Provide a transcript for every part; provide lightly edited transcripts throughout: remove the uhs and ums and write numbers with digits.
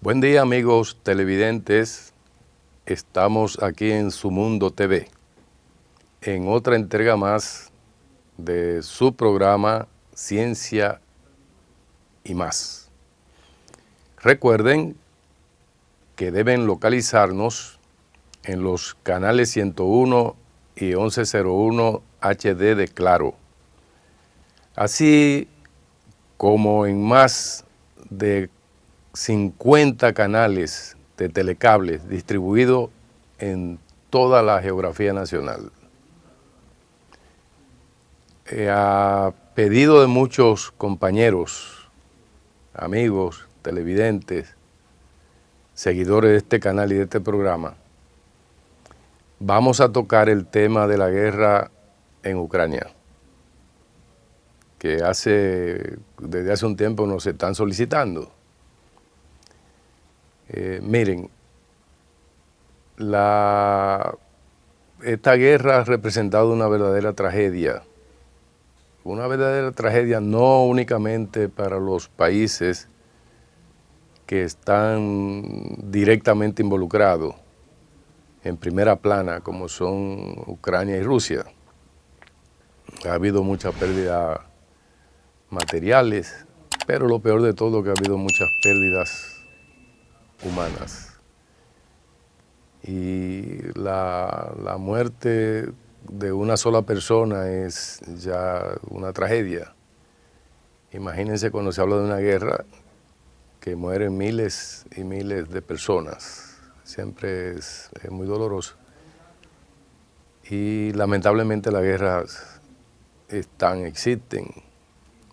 Buen día, amigos televidentes. Estamos aquí en Su Mundo TV, en otra entrega más de su programa Ciencia y Más. Recuerden que deben localizarnos en los canales 101 y 1101 HD de Claro, así como en más de 50 canales de telecables distribuidos en toda la geografía nacional. A pedido de muchos compañeros, amigos, televidentes, seguidores de este canal y de este programa, vamos a tocar el tema de la guerra en Ucrania, que desde hace un tiempo nos están solicitando. Miren, esta guerra ha representado una verdadera tragedia no únicamente para los países que están directamente involucrados en primera plana, como son Ucrania y Rusia. Ha habido muchas pérdidas materiales, pero lo peor de todo es que ha habido muchas pérdidas humanas. Y la muerte de una sola persona es ya una tragedia. Imagínense cuando se habla de una guerra que mueren miles y miles de personas. Siempre es muy doloroso. Y lamentablemente las guerras existen.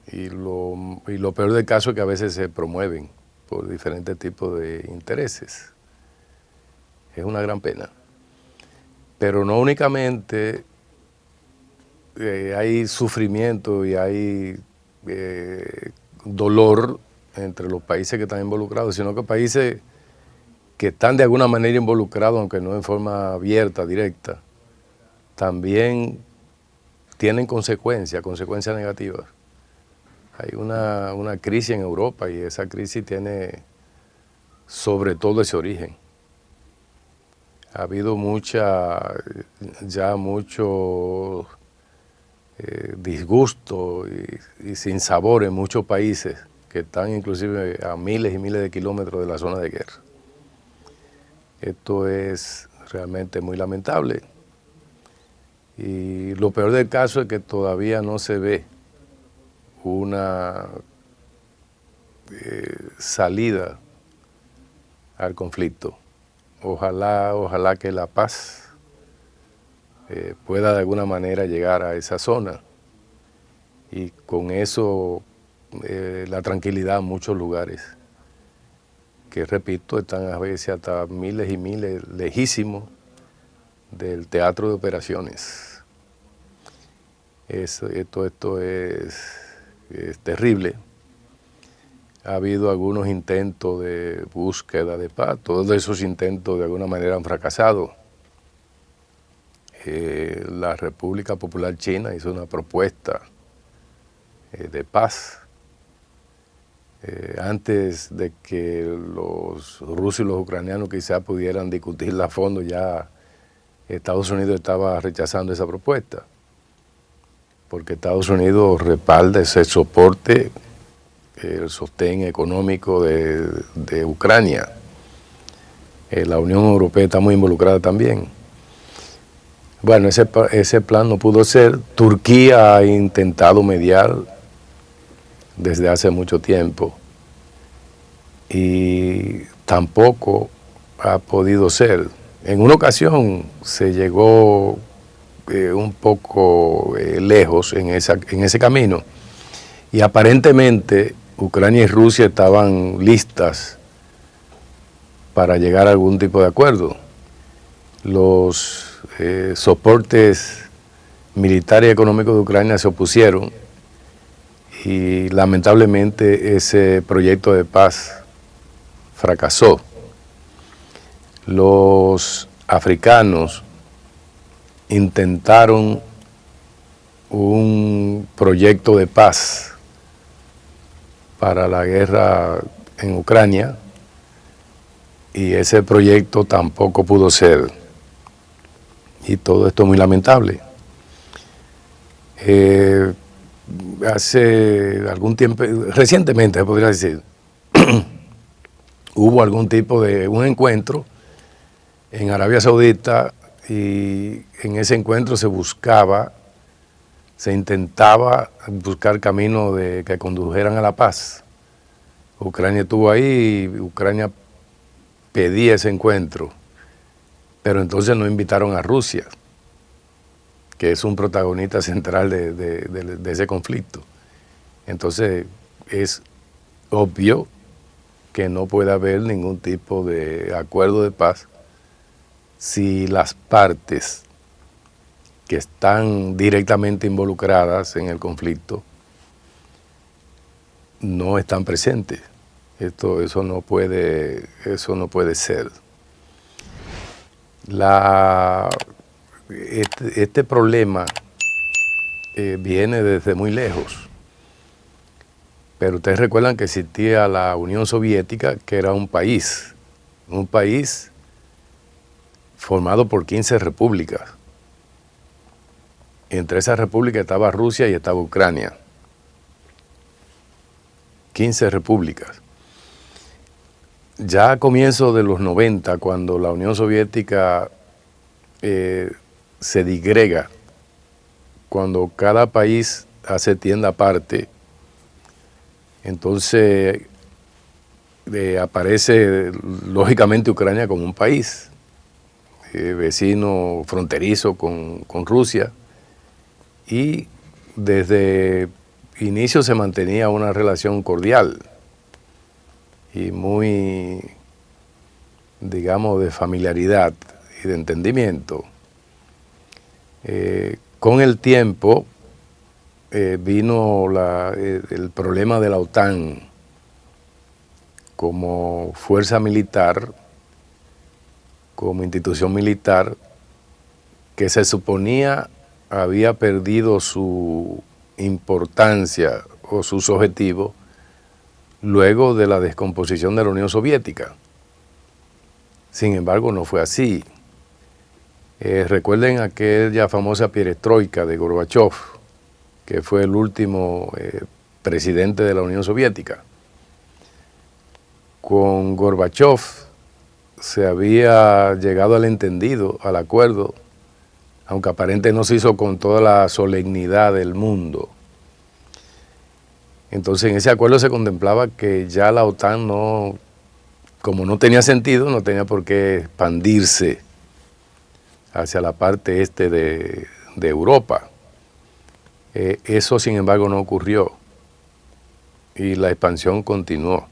Y lo peor del caso es que a veces se promueven por diferentes tipos de intereses. Es una gran pena. Pero no únicamente hay sufrimiento y hay dolor entre los países que están involucrados, sino que países que están de alguna manera involucrados, aunque no en forma abierta, directa, también tienen consecuencias negativas. Hay una crisis en Europa y esa crisis tiene sobre todo ese origen. Ha habido mucho disgusto y sinsabor en muchos países que están inclusive a miles y miles de kilómetros de la zona de guerra. Esto es realmente muy lamentable. Y lo peor del caso es que todavía no se ve una salida al conflicto. Ojalá que la paz pueda de alguna manera llegar a esa zona y con eso la tranquilidad en muchos lugares que, repito, están a veces hasta miles y miles lejísimos del teatro de operaciones. Esto es terrible. Ha habido algunos intentos de búsqueda de paz. Todos esos intentos de alguna manera han fracasado. La República Popular China hizo una propuesta de paz antes de que los rusos y los ucranianos quizás pudieran discutirla a fondo. Ya Estados Unidos estaba rechazando esa propuesta, porque Estados Unidos respalda ese soporte, el sostén económico de Ucrania. La Unión Europea está muy involucrada también. Bueno, ese plan no pudo ser. Turquía ha intentado mediar desde hace mucho tiempo y tampoco ha podido ser. En una ocasión se llegó un poco lejos en ese camino y aparentemente Ucrania y Rusia estaban listas para llegar a algún tipo de acuerdo. Los soportes militares y económicos de Ucrania se opusieron y lamentablemente ese proyecto de paz fracasó. Los africanos intentaron un proyecto de paz para la guerra en Ucrania, y ese proyecto tampoco pudo ser. Y todo esto es muy lamentable. Hace algún tiempo, recientemente se podría decir, hubo algún tipo de un encuentro en Arabia Saudita y en ese encuentro se intentaba buscar caminos que condujeran a la paz. Ucrania estuvo ahí y Ucrania pedía ese encuentro, pero entonces no invitaron a Rusia, que es un protagonista central de ese conflicto. Entonces es obvio que no puede haber ningún tipo de acuerdo de paz si las partes que están directamente involucradas en el conflicto no están presentes. Eso no puede ser. Este problema viene desde muy lejos. Pero ustedes recuerdan que existía la Unión Soviética, que era un país formado por 15 repúblicas. Entre esas repúblicas estaba Rusia y estaba Ucrania. 15 repúblicas. Ya a comienzos de los 90, cuando la Unión Soviética se digrega, cuando cada país hace tienda aparte, entonces aparece lógicamente Ucrania como un país vecino fronterizo con Rusia, y desde inicio se mantenía una relación cordial y muy, digamos, de familiaridad y de entendimiento. Con el tiempo vino el problema de la OTAN como fuerza militar, como institución militar, que se suponía había perdido su importancia o sus objetivos luego de la descomposición de la Unión Soviética. Sin embargo, no fue así. Recuerden aquella famosa perestroika de Gorbachov, que fue el último presidente de la Unión Soviética. Con Gorbachov se había llegado al entendido, al acuerdo, aunque aparentemente no se hizo con toda la solemnidad del mundo. Entonces en ese acuerdo se contemplaba que ya la OTAN como no tenía sentido, no tenía por qué expandirse hacia la parte este de Europa. Eso sin embargo no ocurrió y la expansión continuó.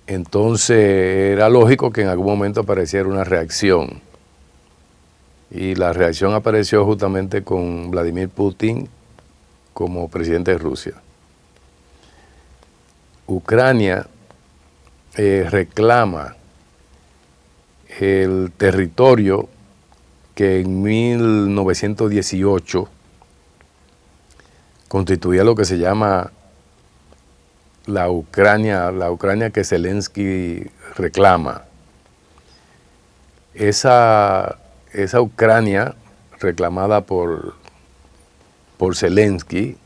Entonces era lógico que en algún momento apareciera una reacción, y la reacción apareció justamente con Vladimir Putin como presidente de Rusia. Ucrania reclama el territorio que en 1918 constituía lo que se llama la Ucrania que Zelensky reclama. Esa Ucrania reclamada por Zelensky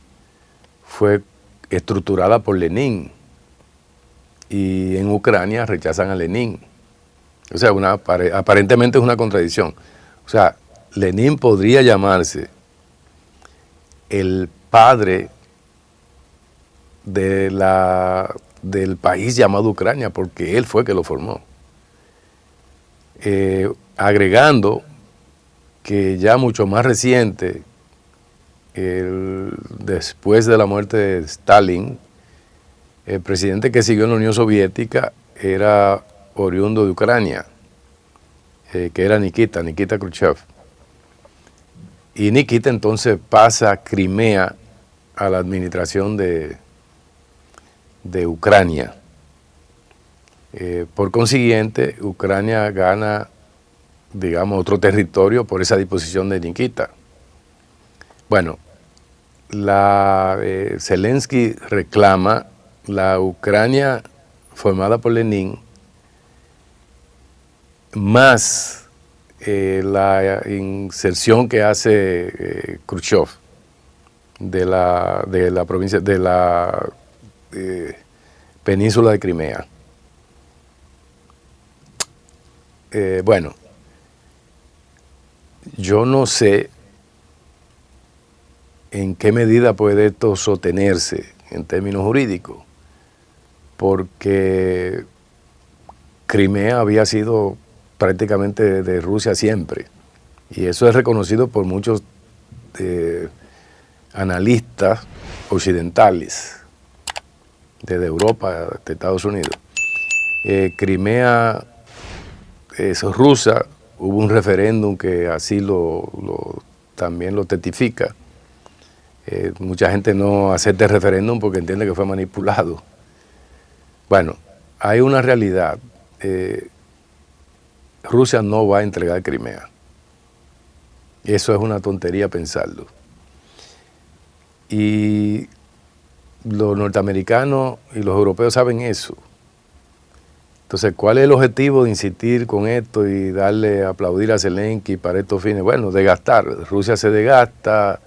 fue estructurada por Lenin, y en Ucrania rechazan a Lenin. O sea, aparentemente es una contradicción. O sea, Lenin podría llamarse el padre del país llamado Ucrania, porque él fue que lo formó. Agregando que ya mucho más reciente, después de la muerte de Stalin, el presidente que siguió en la Unión Soviética era oriundo de Ucrania, que era Nikita Khrushchev. Y Nikita entonces pasa Crimea a la administración de Ucrania. Por consiguiente, Ucrania gana, digamos, otro territorio por esa disposición de Nikita. Bueno, Zelensky reclama la Ucrania formada por Lenin, más la inserción que hace Khrushchev de la provincia, de la península de Crimea. Bueno, yo no sé en qué medida puede esto sostenerse en términos jurídicos, porque Crimea había sido prácticamente de Rusia siempre, y eso es reconocido por muchos analistas occidentales, desde Europa, de Estados Unidos. Crimea es rusa, hubo un referéndum que así también lo testifica. Mucha gente no acepta el referéndum porque entiende que fue manipulado. Bueno, hay una realidad. Rusia no va a entregar Crimea. Eso es una tontería pensarlo. Y los norteamericanos y los europeos saben eso. Entonces, ¿cuál es el objetivo de insistir con esto y darle a aplaudir a Zelensky para estos fines? Bueno, desgastar. Rusia se desgasta,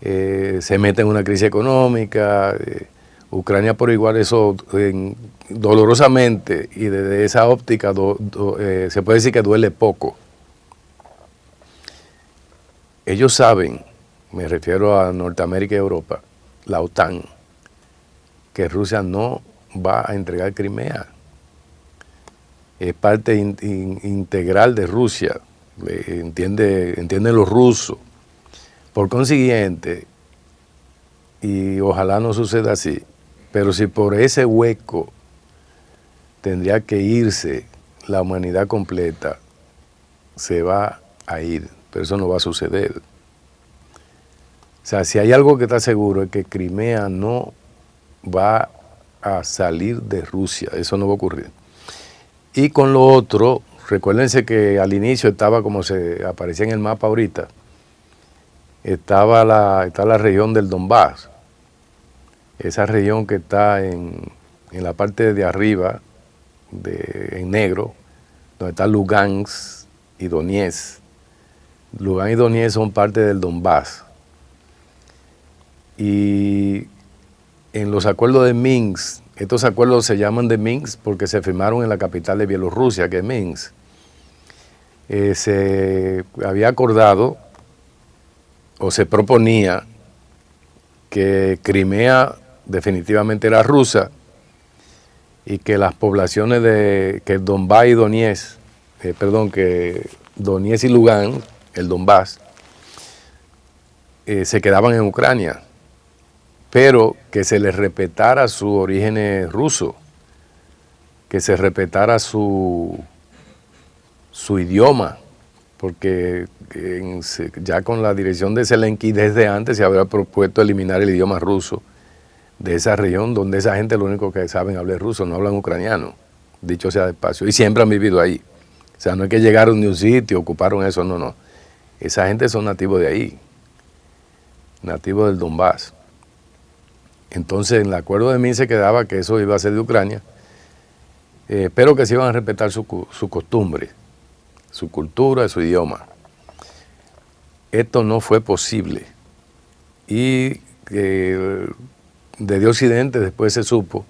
se mete en una crisis económica, Ucrania por igual, eso dolorosamente, y desde esa óptica se puede decir que duele poco. Ellos saben, me refiero a Norteamérica y Europa, la OTAN, que Rusia no va a entregar Crimea. Es parte integral de Rusia, entienden los rusos. Por consiguiente, y ojalá no suceda así, pero si por ese hueco tendría que irse la humanidad completa, se va a ir, pero eso no va a suceder. O sea, si hay algo que está seguro es que Crimea no va a salir de Rusia, eso no va a ocurrir. Y con lo otro, recuérdense que al inicio estaba, como se aparecía en el mapa ahorita, está la región del Donbass, esa región que está en la parte de arriba, en negro, donde está Lugansk y Donetsk. Lugansk y Donetsk son parte del Donbass. Y en los acuerdos de Minsk, estos acuerdos se llaman de Minsk porque se firmaron en la capital de Bielorrusia, que es Minsk. Se había acordado o se proponía que Crimea definitivamente era rusa y que las poblaciones que Donbass y Donetsk, que Donetsk y Lugansk, el Donbass, se quedaban en Ucrania, pero que se les respetara su origen ruso, que se respetara su idioma, porque ya con la dirección de Zelensky desde antes se había propuesto eliminar el idioma ruso de esa región, donde esa gente lo único que saben hablar es ruso, no hablan ucraniano, dicho sea de paso, y siempre han vivido ahí. O sea, no es que llegaron de un sitio, ocuparon eso, no. Esa gente son nativos de ahí, nativos del Donbass. Entonces, en el acuerdo de Minsk se quedaba que eso iba a ser de Ucrania, pero que se iban a respetar su costumbre, su cultura, su idioma. Esto no fue posible. Y desde Occidente después se supo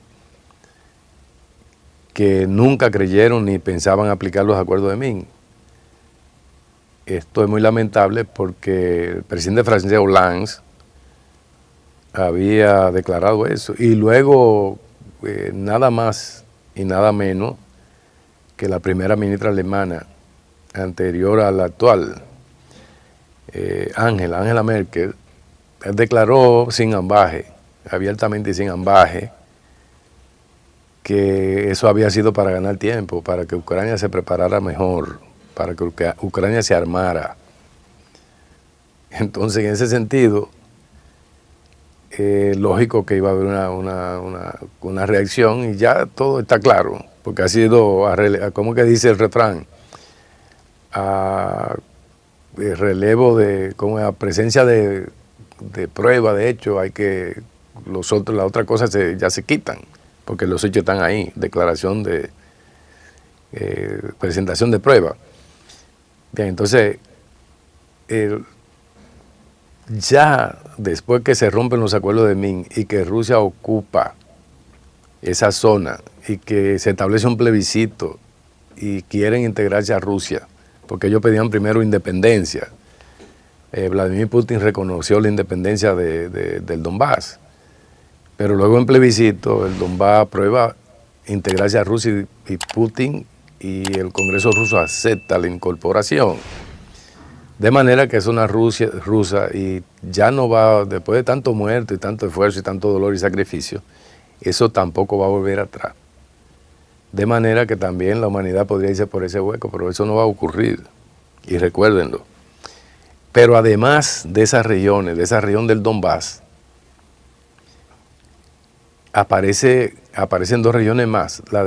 que nunca creyeron ni pensaban aplicar los acuerdos de Minsk. Esto es muy lamentable porque el presidente francés Hollande había declarado eso. Y luego nada más y nada menos que la primera ministra alemana anterior a la actual, Angela Merkel, declaró sin ambaje, abiertamente y sin ambaje, que eso había sido para ganar tiempo, para que Ucrania se preparara mejor, para que Ucrania se armara. Entonces, en ese sentido, lógico que iba a haber una reacción y ya todo está claro, porque ha sido, ¿cómo que dice el refrán? A relevo como a presencia de prueba, de hecho, hay que las otras cosas ya se quitan. porque los hechos están ahí, declaración de presentación de prueba. Bien, entonces, ya después que se rompen los acuerdos de Minsk y que Rusia ocupa esa zona y que se establece un plebiscito y quieren integrarse a Rusia, porque ellos pedían primero independencia. Vladimir Putin reconoció la independencia del Donbass, pero luego en plebiscito el Donbass aprueba integrarse a Rusia y Putin y el Congreso ruso acepta la incorporación. De manera que es una Rusia rusa y ya no va, después de tanto muerto y tanto esfuerzo y tanto dolor y sacrificio, eso tampoco va a volver atrás. De manera que también la humanidad podría irse por ese hueco, pero eso no va a ocurrir. Y recuérdenlo. Pero además de esas regiones, de esa región del Donbass, aparecen dos regiones más, la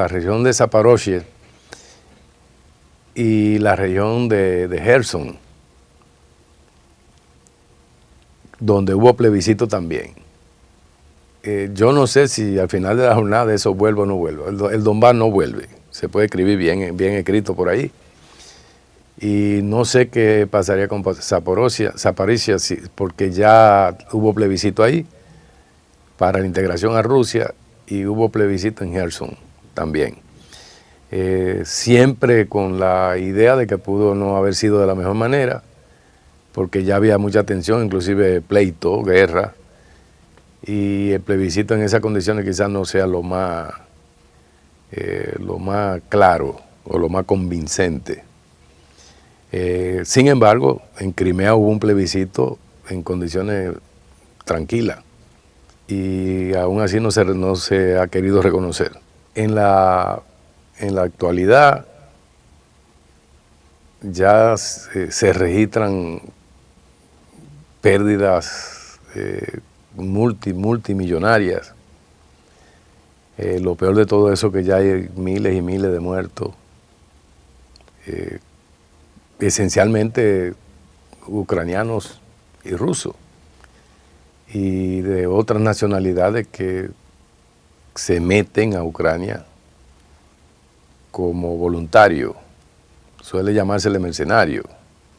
región de Zaporozhye y la región de Kherson, donde hubo plebiscito también. Yo no sé si al final de la jornada eso vuelve o no vuelve. El Donbass no vuelve, se puede escribir bien escrito por ahí. Y no sé qué pasaría con Zaporozhye, porque ya hubo plebiscito ahí para la integración a Rusia y hubo plebiscito en Kherson también. Siempre con la idea de que pudo no haber sido de la mejor manera, porque ya había mucha tensión, inclusive pleito, guerra, y el plebiscito en esas condiciones quizás no sea lo más claro o lo más convincente. Sin embargo, en Crimea hubo un plebiscito en condiciones tranquilas y aún así no se ha querido reconocer. En la actualidad ya se registran pérdidas multimillonarias. Lo peor de todo eso que ya hay miles y miles de muertos. Esencialmente ucranianos y rusos, y de otras nacionalidades que se meten a Ucrania como voluntario. Suele llamársele mercenario.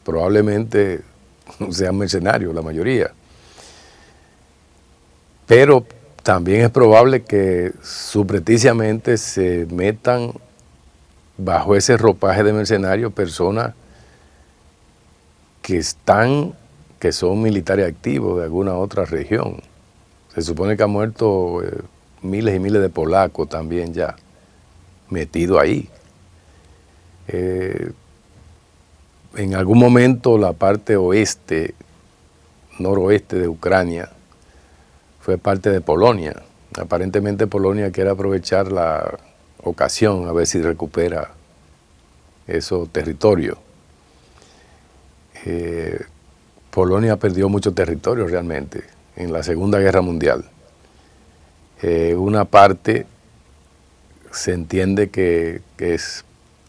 Probablemente sean mercenarios la mayoría. Pero también es probable que subrepticiamente se metan bajo ese ropaje de mercenarios personas que son militares activos de alguna otra región. Se supone que han muerto miles y miles de polacos también ya metidos ahí. En algún momento la parte noroeste de Ucrania fue parte de Polonia. Aparentemente Polonia quiere aprovechar la ocasión a ver si recupera esos territorios. Polonia perdió mucho territorio realmente en la Segunda Guerra Mundial. Una parte se entiende que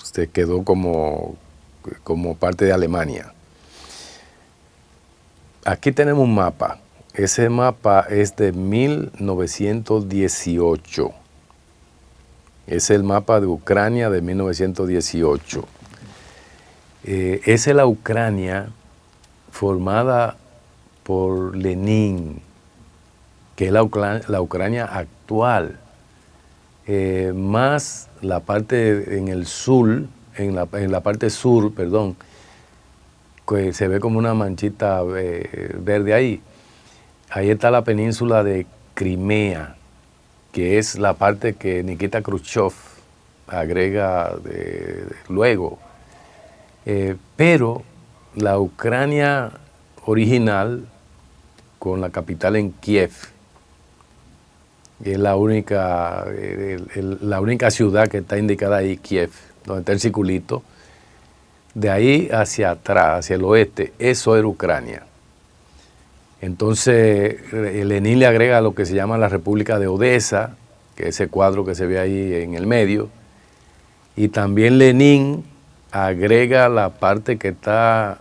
se quedó como parte de Alemania. Aquí tenemos un mapa. Ese mapa es de 1918. Es el mapa de Ucrania de 1918. Esa es la Ucrania formada por Lenin, que es la Ucrania actual, más la parte en el sur, en la parte sur, perdón, que se ve como una manchita verde ahí. Ahí está la península de Crimea, que es la parte que Nikita Khrushchev agrega luego. Pero la Ucrania original, con la capital en Kiev, es la única ciudad que está indicada ahí, Kiev, donde está el circulito. De ahí hacia atrás, hacia el oeste, eso era Ucrania. Entonces, Lenin le agrega lo que se llama la República de Odessa, que es ese cuadro que se ve ahí en el medio, y también Lenin agrega la parte que está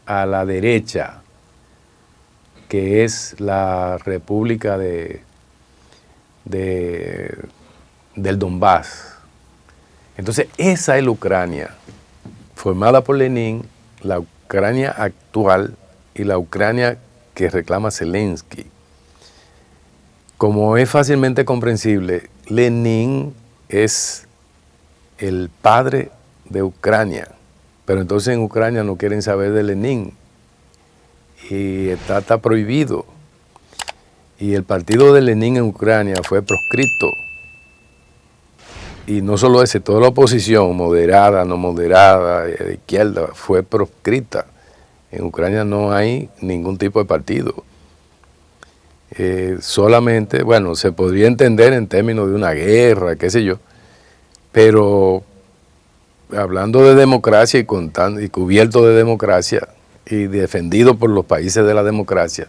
a la derecha, que es la República de del Donbass. Entonces, esa es la Ucrania, formada por Lenin, la Ucrania actual y la Ucrania que reclama Zelensky. Como es fácilmente comprensible, Lenin es el padre de Ucrania, pero entonces en Ucrania no quieren saber de Lenin y está prohibido. Y el partido de Lenin en Ucrania fue proscrito. Y no solo ese, toda la oposición, moderada, no moderada, de izquierda, fue proscrita. En Ucrania no hay ningún tipo de partido. Solamente, bueno, se podría entender en términos de una guerra, qué sé yo, pero hablando de democracia y cubierto de democracia y defendido por los países de la democracia,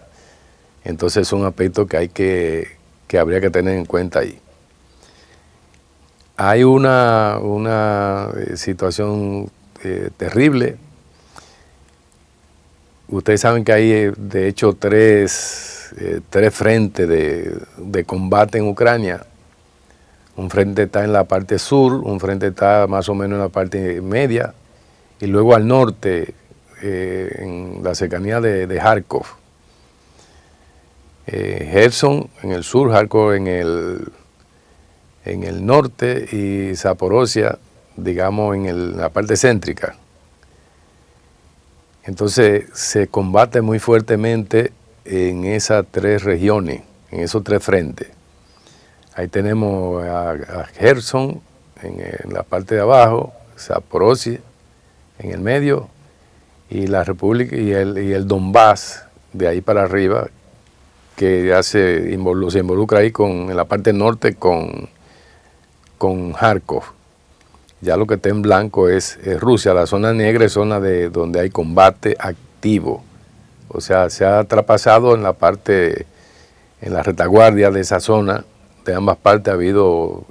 entonces es un aspecto que habría que tener en cuenta ahí. Hay una situación terrible. Ustedes saben que hay, de hecho, tres frentes de combate en Ucrania. Un frente está en la parte sur, un frente está más o menos en la parte media, y luego al norte, en la cercanía de Kharkov. Gerson en el sur, Kharkov en el norte y Zaporozhia, digamos, en la parte céntrica. Entonces se combate muy fuertemente en esas tres regiones, en esos tres frentes. Ahí tenemos a Gerson en la parte de abajo, Zaporozhia en el medio y la República y el Donbass de ahí para arriba, que ya se involucra ahí en la parte norte con Kharkov. Ya lo que está en blanco es Rusia. La zona negra es zona donde hay combate activo. O sea, se ha traspasado en la retaguardia de esa zona. De ambas partes ha habido,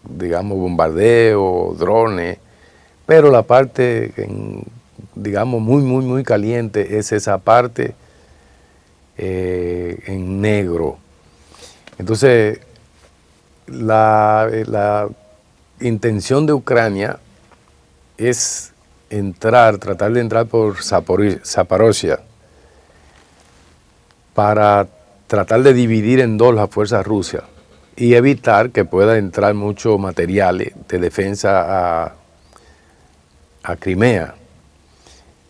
digamos, bombardeo, drones, pero la parte, digamos, muy caliente es esa parte en negro. Entonces, la intención de Ucrania es tratar de entrar por Zaporozhia para tratar de dividir en dos las fuerzas rusas y evitar que pueda entrar muchos materiales de defensa a Crimea.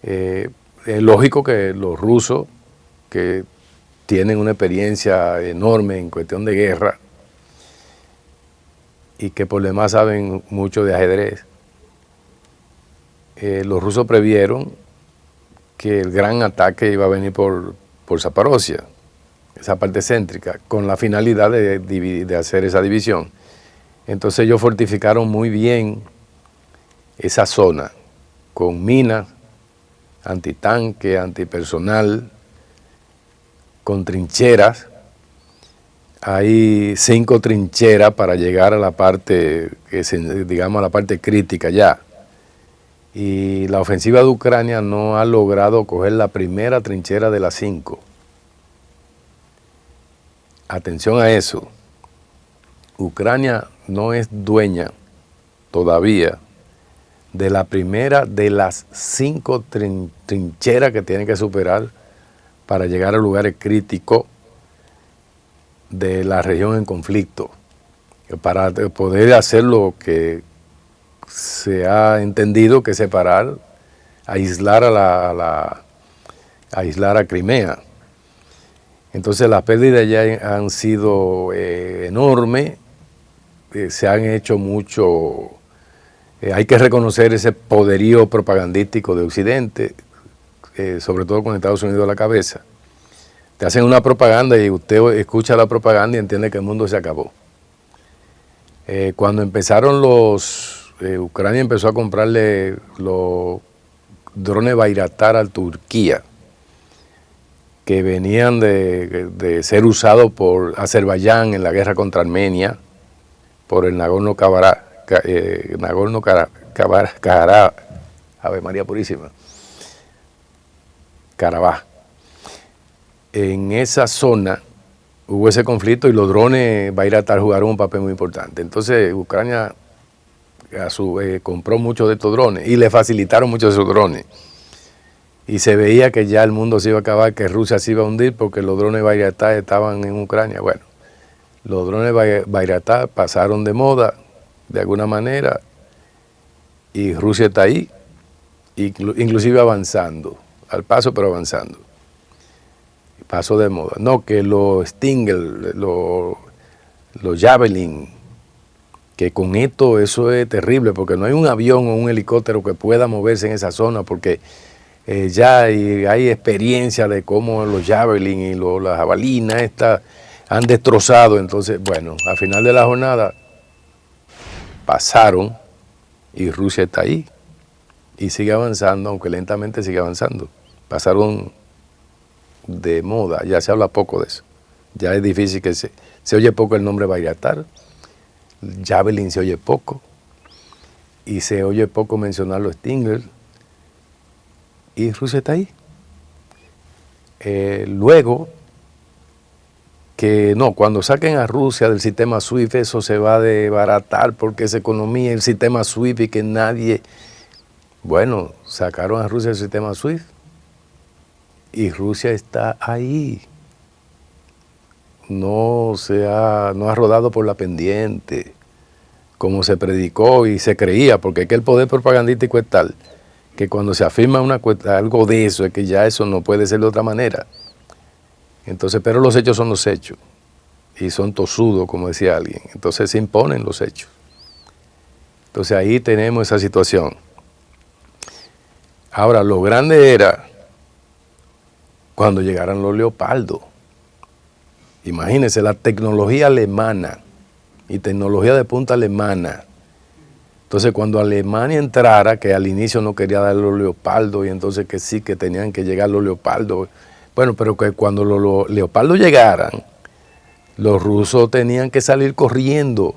Es lógico que los rusos, que tienen una experiencia enorme en cuestión de guerra y que por demás saben mucho de ajedrez, los rusos previeron que el gran ataque iba a venir por Zaporozhia, esa parte céntrica, con la finalidad de hacer esa división. Entonces ellos fortificaron muy bien esa zona, con minas, antitanque, antipersonal, con trincheras. Hay 5 trincheras para llegar a la parte, digamos, a la parte crítica ya. Y la ofensiva de Ucrania no ha logrado coger la primera trinchera de las 5. Atención a eso. Ucrania no es dueña todavía de la primera de las 5 trincheras que tiene que superar para llegar a lugares críticos de la región en conflicto, para poder hacer lo que se ha entendido que separar, aislar aislar a Crimea. Entonces las pérdidas ya han sido enormes, se han hecho mucho, hay que reconocer ese poderío propagandístico de Occidente, sobre todo con Estados Unidos a la cabeza. Te hacen una propaganda y usted escucha la propaganda y entiende que el mundo se acabó. Cuando empezaron Ucrania empezó a comprarle los drones Bayraktar a Turquía, que venían de ser usados por Azerbaiyán en la guerra contra Armenia, por el Nagorno-Karabaj, Ave María Purísima, Karabaj. En esa zona hubo ese conflicto y los drones Bayraktar jugaron un papel muy importante. Entonces Ucrania compró muchos de estos drones y le facilitaron muchos de esos drones. Y se veía que ya el mundo se iba a acabar, que Rusia se iba a hundir porque los drones Bayraktar estaban en Ucrania. Bueno, los drones Bayraktar pasaron de moda de alguna manera y Rusia está ahí, inclusive avanzando, al paso pero avanzando. Pasó de moda. No, que los Stinger, los Javelin, que con esto eso es terrible porque no hay un avión o un helicóptero que pueda moverse en esa zona porque ya hay experiencia de cómo los Javelin y las jabalinas estas han destrozado. Entonces, bueno, al final de la jornada pasaron y Rusia está ahí y sigue avanzando, aunque lentamente sigue avanzando. Pasaron de moda, ya se habla poco de eso. Ya es difícil que se oye poco el nombre Bayraktar, Javelin se oye poco y se oye poco mencionar los Stinger y Rusia está ahí. Luego que no, cuando saquen a Rusia del sistema SWIFT eso se va a desbaratar porque esa economía, el sistema SWIFT y que nadie, bueno, sacaron a Rusia del sistema SWIFT y Rusia está ahí. No ha rodado por la pendiente, como se predicó y se creía, porque es que el poder propagandístico es tal, que cuando se afirma algo de eso, es que ya eso no puede ser de otra manera. Entonces, pero los hechos son los hechos, y son tosudos, como decía alguien, entonces se imponen los hechos. Entonces ahí tenemos esa situación. Ahora, lo grande era cuando llegaran los Leopardos. Imagínense, la tecnología alemana y tecnología de punta alemana. Entonces, cuando Alemania entrara, que al inicio no quería dar los Leopardos, y entonces que sí, que tenían que llegar los Leopardos. Bueno, pero que cuando los Leopardos llegaran, los rusos tenían que salir corriendo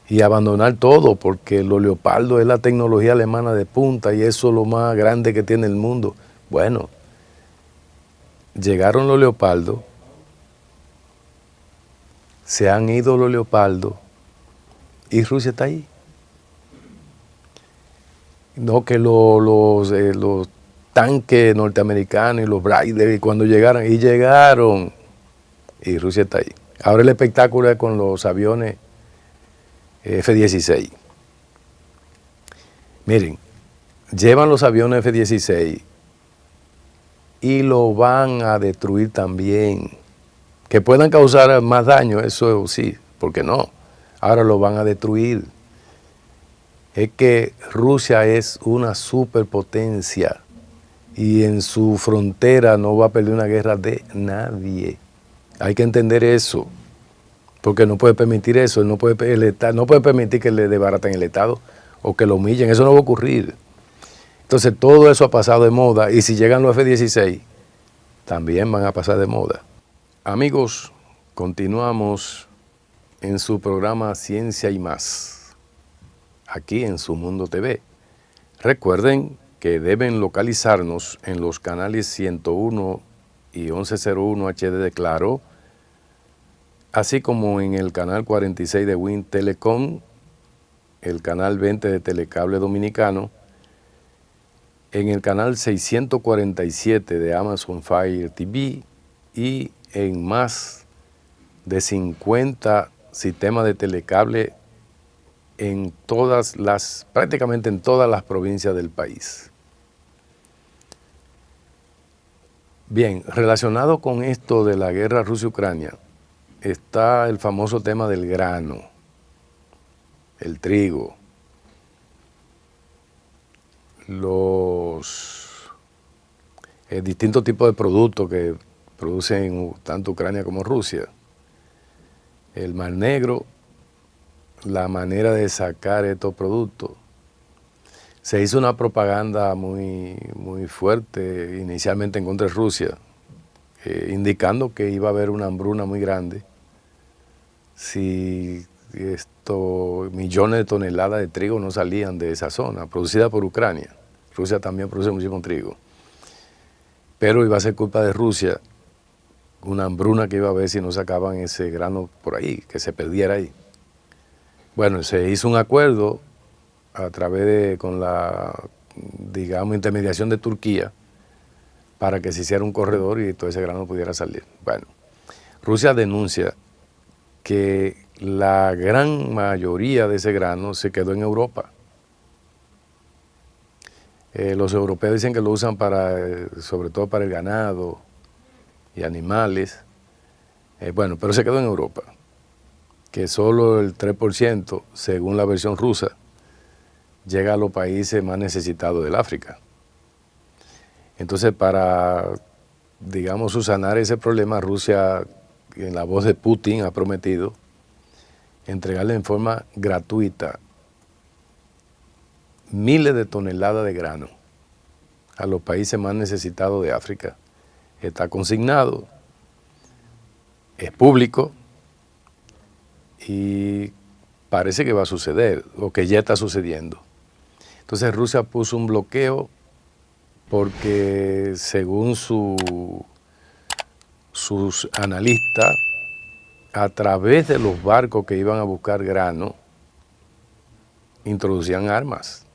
y abandonar todo, porque los Leopardos es la tecnología alemana de punta y eso es lo más grande que tiene el mundo. Bueno, llegaron los Leopardos, se han ido los Leopardos y Rusia está ahí. No, que los tanques norteamericanos y los Bradley cuando llegaron, y Rusia está ahí. Ahora el espectáculo es con los aviones F-16. Miren, llevan los aviones F-16 y lo van a destruir también. Que puedan causar más daño, eso sí, porque no. Ahora lo van a destruir. Es que Rusia es una superpotencia y en su frontera no va a perder una guerra de nadie. Hay que entender eso, porque no puede permitir eso, no puede permitir que le desbaraten el Estado o que lo humillen, eso no va a ocurrir. Entonces todo eso ha pasado de moda y si llegan los F-16, también van a pasar de moda. Amigos, continuamos en su programa Ciencia y Más, aquí en Su Mundo TV. Recuerden que deben localizarnos en los canales 101 y 1101 HD de Claro, así como en el canal 46 de Wind Telecom, el canal 20 de Telecable Dominicano, en el canal 647 de Amazon Fire TV y en más de 50 sistemas de telecable en prácticamente en todas las provincias del país. Bien, relacionado con esto de la guerra Rusia-Ucrania, está el famoso tema del grano, el trigo, los distintos tipos de productos que producen tanto Ucrania como Rusia, el Mar Negro, la manera de sacar estos productos. Se hizo una propaganda muy fuerte inicialmente en contra de Rusia, indicando que iba a haber una hambruna muy grande si millones de toneladas de trigo no salían de esa zona, producida por Ucrania. Rusia también produce muchísimo trigo. Pero iba a ser culpa de Rusia una hambruna que iba a haber si no sacaban ese grano por ahí, que se perdiera ahí. Bueno, se hizo un acuerdo a través de, con la, digamos, intermediación de Turquía, para que se hiciera un corredor y todo ese grano pudiera salir. Bueno, Rusia denuncia que la gran mayoría de ese grano se quedó en Europa. Los europeos dicen que lo usan para, sobre todo para el ganado y animales. Bueno, pero se quedó en Europa, que solo el 3%, según la versión rusa, llega a los países más necesitados del África. Entonces, para, digamos, subsanar ese problema, Rusia, en la voz de Putin, ha prometido entregarle en forma gratuita miles de toneladas de grano a los países más necesitados de África. Está consignado, es público y parece que va a suceder, o que ya está sucediendo. Entonces Rusia puso un bloqueo porque, según sus analistas, a través de los barcos que iban a buscar grano, introducían armas.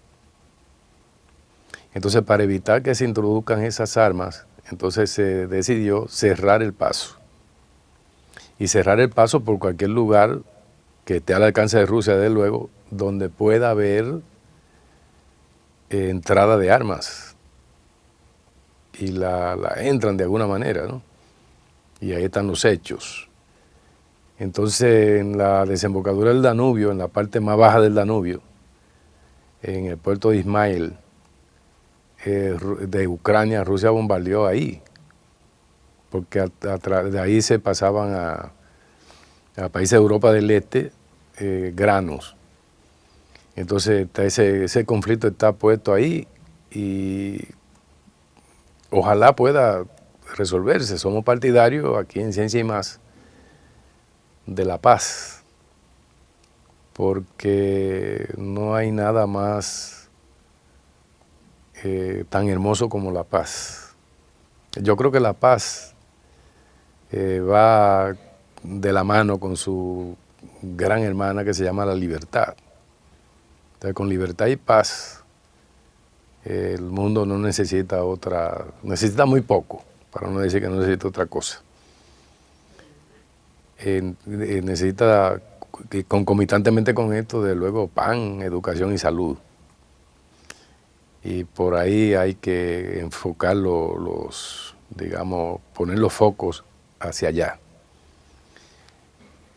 Entonces, para evitar que se introduzcan esas armas, entonces se decidió cerrar el paso. Y cerrar el paso por cualquier lugar que esté al alcance de Rusia, desde luego, donde pueda haber entrada de armas. Y la entran de alguna manera, ¿no? Y ahí están los hechos. Entonces, en la desembocadura del Danubio, en la parte más baja del Danubio, en el puerto de Ismail, de Ucrania, Rusia bombardeó ahí, porque de ahí se pasaban a países de Europa del Este granos. Entonces ese conflicto está puesto ahí y ojalá pueda resolverse. Somos partidarios aquí en Ciencia y Más de la paz, porque no hay nada más tan hermoso como la paz. Yo creo que la paz va de la mano con su gran hermana que se llama la libertad. Entonces, con libertad y paz, el mundo no necesita necesita muy poco, para no decir que no necesita otra cosa. Necesita, concomitantemente con esto, de luego, pan, educación y salud. Y por ahí hay que enfocar digamos, poner los focos hacia allá.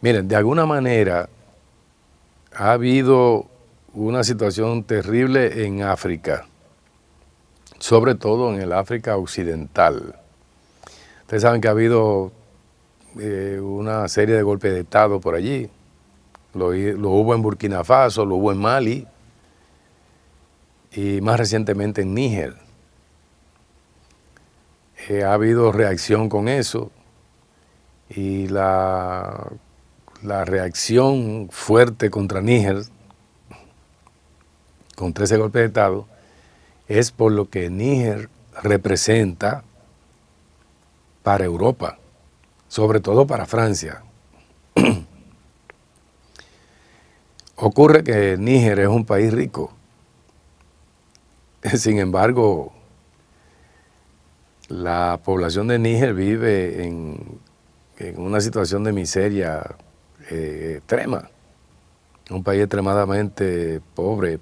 Miren, de alguna manera ha habido una situación terrible en África, sobre todo en el África occidental. Ustedes saben que ha habido una serie de golpes de Estado por allí. Lo hubo en Burkina Faso, lo hubo en Mali y más recientemente en Níger. Ha habido reacción con eso y la reacción fuerte contra Níger, contra ese golpe de Estado, es por lo que Níger representa para Europa, sobre todo para Francia. Ocurre que Níger es un país rico. Sin embargo, la población de Níger vive en una situación de miseria extrema. Un país extremadamente pobre,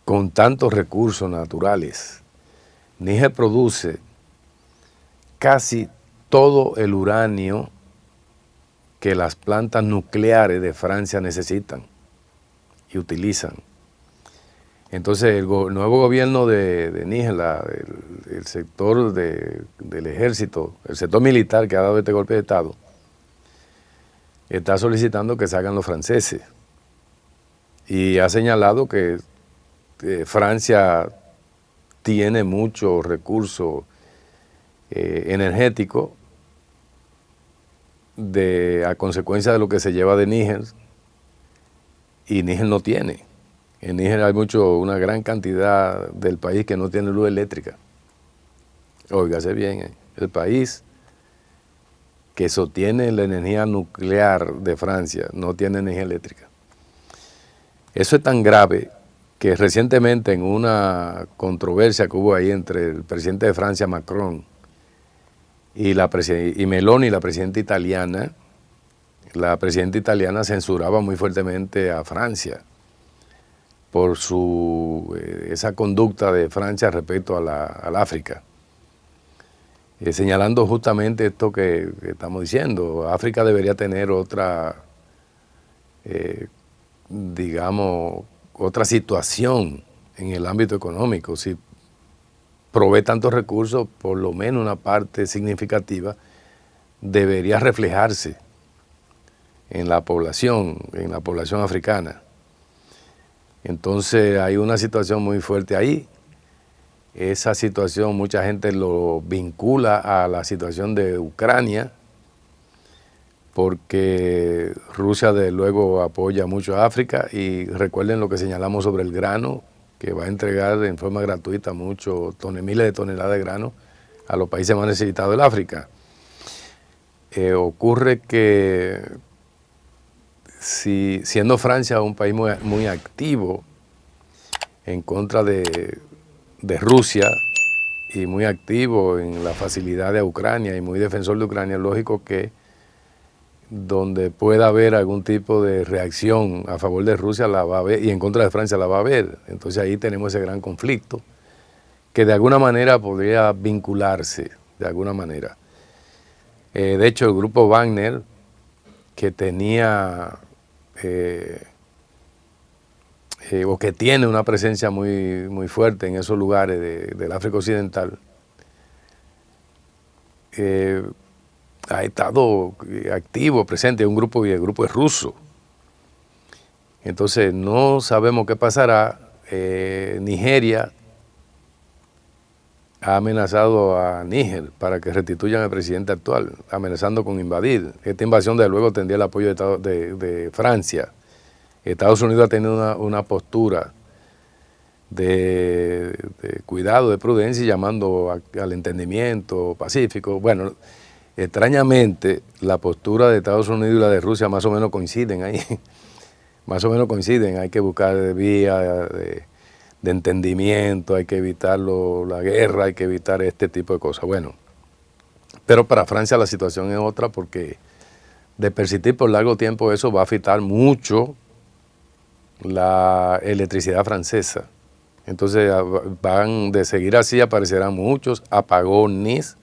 con tantos recursos naturales. Níger produce casi todo el uranio que las plantas nucleares de Francia necesitan y utilizan. Entonces el nuevo gobierno de Níger, el sector del ejército, el sector militar que ha dado este golpe de Estado, está solicitando que salgan los franceses y ha señalado que Francia tiene muchos recursos energéticos a consecuencia de lo que se lleva de Níger, y Níger no tiene. En Níger hay una gran cantidad del país que no tiene luz eléctrica. óigase bien, el país que sostiene la energía nuclear de Francia no tiene energía eléctrica. Eso es tan grave que recientemente en una controversia que hubo ahí entre el presidente de Francia, Macron, y Meloni, la presidenta italiana censuraba muy fuertemente a Francia por esa conducta de Francia respecto al África, señalando justamente esto que estamos diciendo. África debería tener otra, digamos, otra situación en el ámbito económico. Si provee tantos recursos, por lo menos una parte significativa debería reflejarse en la población africana. Entonces hay una situación muy fuerte ahí. Esa situación mucha gente lo vincula a la situación de Ucrania, porque Rusia de luego apoya mucho a África, y recuerden lo que señalamos sobre el grano, que va a entregar en forma gratuita miles de toneladas de grano a los países más necesitados del África. Ocurre que siendo Francia un país muy activo en contra de Rusia y muy activo en la facilidad de Ucrania y muy defensor de Ucrania, es lógico que donde pueda haber algún tipo de reacción a favor de Rusia la va a haber, y en contra de Francia la va a haber. Entonces ahí tenemos ese gran conflicto que de alguna manera podría vincularse, de alguna manera. De hecho, el grupo Wagner, que tenía o que tiene una presencia muy fuerte en esos lugares del África Occidental, ha estado activo, presente, un grupo, y el grupo es ruso. Entonces no sabemos qué pasará. Nigeria ha amenazado a Níger para que restituyan al presidente actual, amenazando con invadir. Esta invasión de luego tendría el apoyo de Francia. Estados Unidos ha tenido una postura de cuidado, de prudencia, y llamando al entendimiento pacífico. Bueno, extrañamente, la postura de Estados Unidos y la de Rusia más o menos coinciden ahí. Más o menos coinciden. Hay que buscar vías de entendimiento, hay que evitar la guerra, hay que evitar este tipo de cosas. Bueno, pero para Francia la situación es otra, porque de persistir por largo tiempo eso va a afectar mucho la electricidad francesa. Entonces de seguir así aparecerán muchos apagones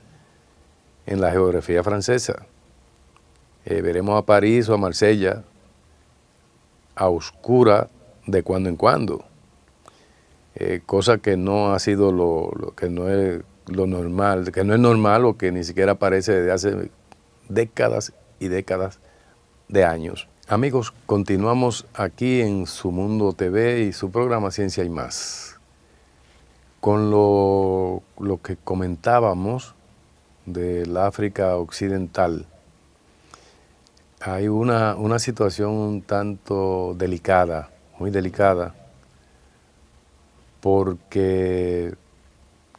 en la geografía francesa. Veremos a París o a Marsella a oscura de cuando en cuando, cosa que no ha sido que no es lo normal, que no es normal, o que ni siquiera aparece desde hace décadas y décadas de años. Amigos, continuamos aquí en Su Mundo TV y su programa Ciencia y Más, con lo que comentábamos del África Occidental. Hay una situación un tanto delicada, muy delicada, porque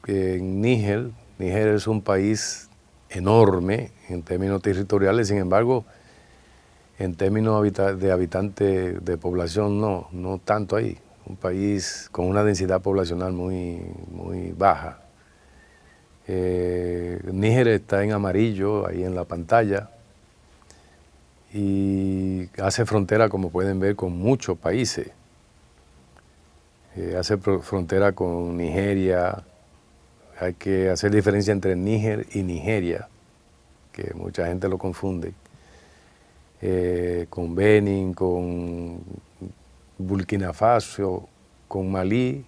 Níger es un país enorme en términos territoriales. Sin embargo, en términos de habitantes, de población, no tanto ahí. Un país con una densidad poblacional muy baja. Níger está en amarillo ahí en la pantalla, y hace frontera, como pueden ver, con muchos países. Hace frontera con Nigeria. Hay que hacer diferencia entre Níger y Nigeria, que mucha gente lo confunde. Con Benin, con Burkina Faso, con Malí,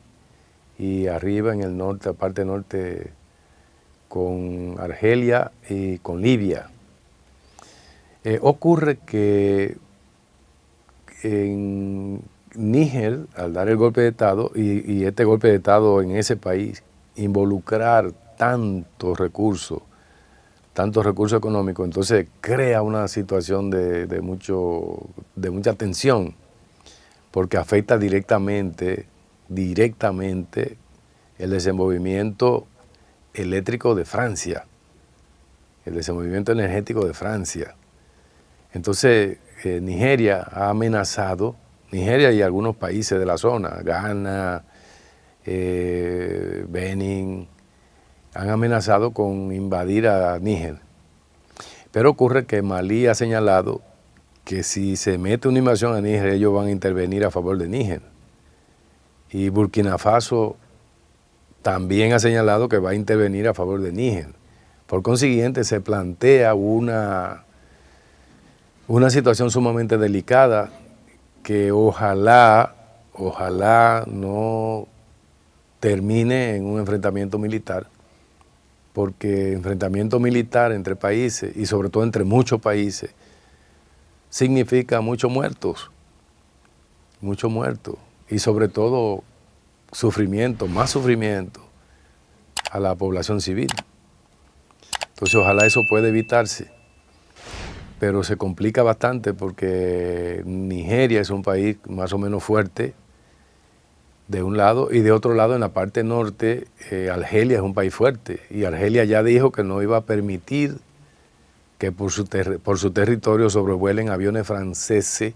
y arriba en el norte, la parte norte, con Argelia y con Libia. Ocurre que en Níger, al dar el golpe de Estado, y este golpe de Estado en ese país, involucrar tantos recursos económicos, entonces crea una situación de mucha tensión, porque afecta directamente el desenvolvimiento eléctrico de Francia, el desenvolvimiento energético de Francia. Entonces, Nigeria ha amenazado, Nigeria y algunos países de la zona, Ghana, Benin, han amenazado con invadir a Níger. Pero ocurre que Malí ha señalado que si se mete una invasión a Níger, ellos van a intervenir a favor de Níger. Y Burkina Faso también ha señalado que va a intervenir a favor de Níger. Por consiguiente, se plantea una situación sumamente delicada que ojalá no termine en un enfrentamiento militar, porque enfrentamiento militar entre países y sobre todo entre muchos países significa muchos muertos y sobre todo sufrimiento, más sufrimiento a la población civil. Entonces ojalá eso pueda evitarse, pero se complica bastante porque Nigeria es un país más o menos fuerte de un lado, y de otro lado, en la parte norte, Argelia es un país fuerte, y Argelia ya dijo que no iba a permitir que por su territorio sobrevuelen aviones franceses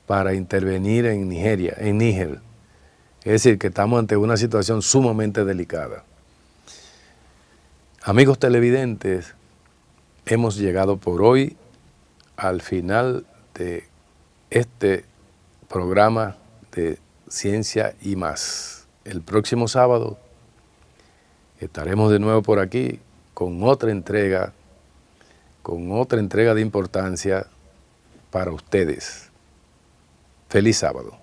para intervenir en Níger. Es decir, que estamos ante una situación sumamente delicada. Amigos televidentes, hemos llegado por hoy al final de este programa de Ciencia y Más. El próximo sábado estaremos de nuevo por aquí con otra entrega de importancia para ustedes. Feliz sábado.